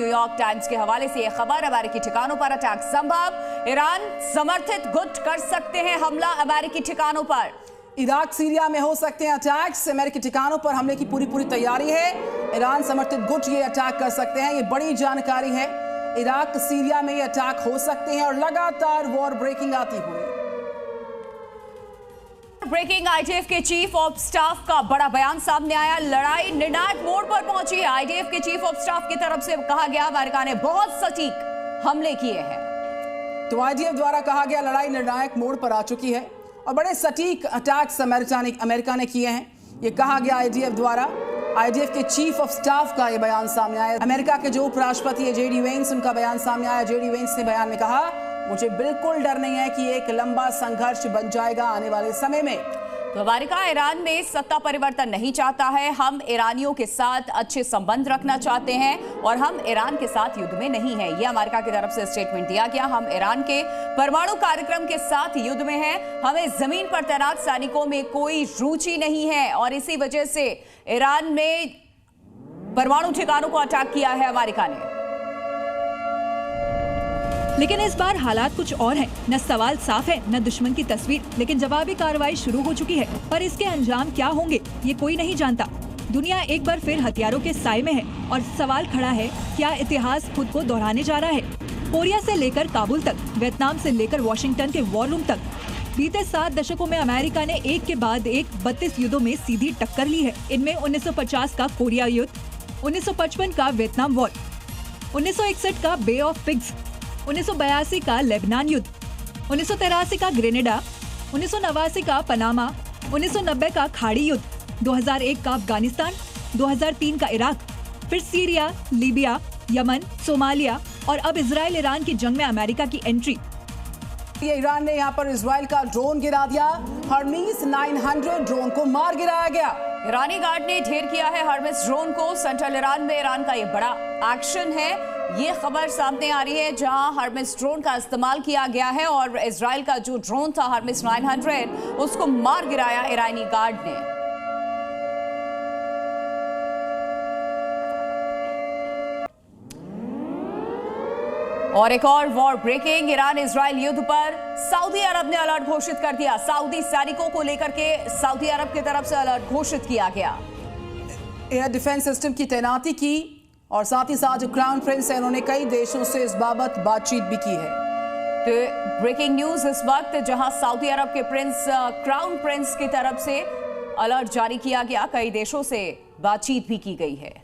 New York times के हवाले से यह खबर, अमेरिकी ठिकानों पर अटैक संभव, ईरान समर्थित गुट कर सकते हैं हमला अमेरिकी ठिकानों पर। इराक सीरिया में हो सकते हैं अटैक्स, अमेरिकी ठिकानों पर हमले की पूरी तैयारी है। ईरान समर्थित गुट ये अटैक कर सकते हैं, ये बड़ी जानकारी है। इराक सीरिया में ये अटैक हो सकते हैं और लगातार वॉर ब्रेकिंग आती हुई। ब्रेकिंग, आईडीएफ के चीफ ऑफ स्टाफ का बड़ा बयान सामने आया। लड़ाई निर्णायक मोड़ पर पहुंची है। आईडीएफ के चीफ ऑफ स्टाफ की तरफ से कहा गया अमेरिका ने बहुत सटीक हमले किए हैं। तो आईडीएफ द्वारा कहा गया लड़ाई निर्णायक मोड़ पर आ चुकी है और बड़े सटीक अटैक्स अमेरिका ने किए हैं, ये कहा गया आईडीएफ द्वारा। आईडीएफ के चीफ ऑफ स्टाफ का ये बयान सामने आया। अमेरिका के जो उपराष्ट्रपति है जेडी वेंस, उनका बयान सामने आया। जेडी वेंस ने बयान में कहा, मुझे बिल्कुल डर नहीं है कि एक लंबा संघर्ष बन जाएगा आने वाले समय में। तो अमेरिका ईरान में सत्ता परिवर्तन नहीं चाहता है। हम ईरानियों के साथ अच्छे संबंध रखना चाहते हैं और हम ईरान के साथ युद्ध में नहीं है, यह अमेरिका की तरफ से स्टेटमेंट दिया गया। हम ईरान के परमाणु कार्यक्रम के साथ युद्ध में हैं, हमें जमीन पर तैनात सैनिकों में कोई रुचि नहीं है और इसी वजह से ईरान में परमाणु ठिकानों को अटैक किया है अमेरिका ने। लेकिन इस बार हालात कुछ और हैं। न सवाल साफ है न दुश्मन की तस्वीर, लेकिन जवाबी कार्रवाई शुरू हो चुकी है। पर इसके अंजाम क्या होंगे ये कोई नहीं जानता। दुनिया एक बार फिर हथियारों के साए में है और सवाल खड़ा है, क्या इतिहास खुद को दोहराने जा रहा है? कोरिया से लेकर काबुल तक, वियतनाम से लेकर वॉशिंगटन के वॉर रूम तक, बीते 7 दशकों में अमेरिका ने एक के बाद एक 32 युद्धों में सीधी टक्कर ली है। इनमें 1950 का कोरिया युद्ध, 1955 का वियतनाम वॉर, 1961 का बे ऑफ पिग्स, 1982 का लेबनान युद्ध, 1983 का ग्रेनेडा, 1989 का पनामा, 1990 का खाड़ी युद्ध, 2001 का अफगानिस्तान, 2003 का इराक, फिर सीरिया, लीबिया, यमन, सोमालिया और अब इजराइल ईरान की जंग में अमेरिका की एंट्री। ये ईरान ने यहाँ पर इजराइल का ड्रोन गिरा दिया। हर्मीस 900 ड्रोन को मार गिराया गया। ईरानी गार्ड ने ढेर किया है हर्मिस ड्रोन को। सेंट्रल ईरान में ईरान का ये बड़ा एक्शन है। ये खबर सामने आ रही है जहां हर्मिस ड्रोन का इस्तेमाल किया गया है और इजराइल का जो ड्रोन था हर्मिस 900 उसको मार गिराया ईरानी गार्ड ने। और एक और वॉर ब्रेकिंग, ईरान इजराइल युद्ध पर सऊदी अरब ने अलर्ट घोषित कर दिया। सऊदी सैनिकों को लेकर के सऊदी अरब की तरफ से अलर्ट घोषित किया गया। एयर डिफेंस सिस्टम की तैनाती की और साथ ही साथ जो क्राउन प्रिंस है उन्होंने कई देशों से इस बाबत बातचीत भी की है। तो ब्रेकिंग न्यूज इस वक्त जहां सऊदी अरब के क्राउन प्रिंस की तरफ से अलर्ट जारी किया गया, कई देशों से बातचीत भी की गई है।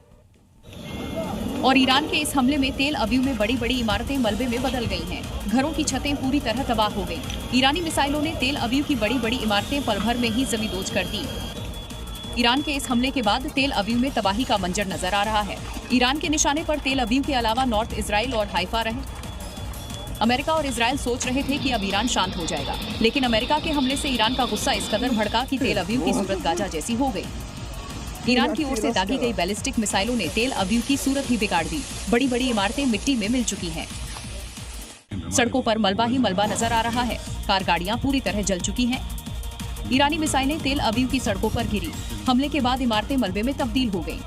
और ईरान के इस हमले में तेल अवीव में बड़ी बड़ी इमारतें मलबे में बदल गई हैं। घरों की छतें पूरी तरह तबाह हो गई। ईरानी मिसाइलों ने तेल अवीव की बड़ी बड़ी इमारतें पल भर में ही जमींदोज कर दी। ईरान के इस हमले के बाद तेल अवीव में तबाही का मंजर नजर आ रहा है। ईरान के निशाने पर तेल अवीव के अलावा नॉर्थ इजराइल और हाइफा रहे। अमेरिका और इजराइल सोच रहे थे कि अब ईरान शांत हो जाएगा, लेकिन अमेरिका के हमले से ईरान का गुस्सा इस कदर भड़का कि तेल अवीव की सूरत गाजा जैसी हो गई। ईरान की ओर से दागी गई बैलिस्टिक मिसाइलों ने तेल अवीव की सूरत ही बिगाड़ दी। बड़ी बड़ी इमारतें मिट्टी में मिल चुकी हैं। सड़कों पर मलबा ही मलबा नजर आ रहा है। कार गाड़ियां पूरी तरह जल चुकी हैं। ईरानी मिसाइलें तेल अवीव की सड़कों पर गिरी। हमले के बाद इमारतें मलबे में तब्दील हो गईं।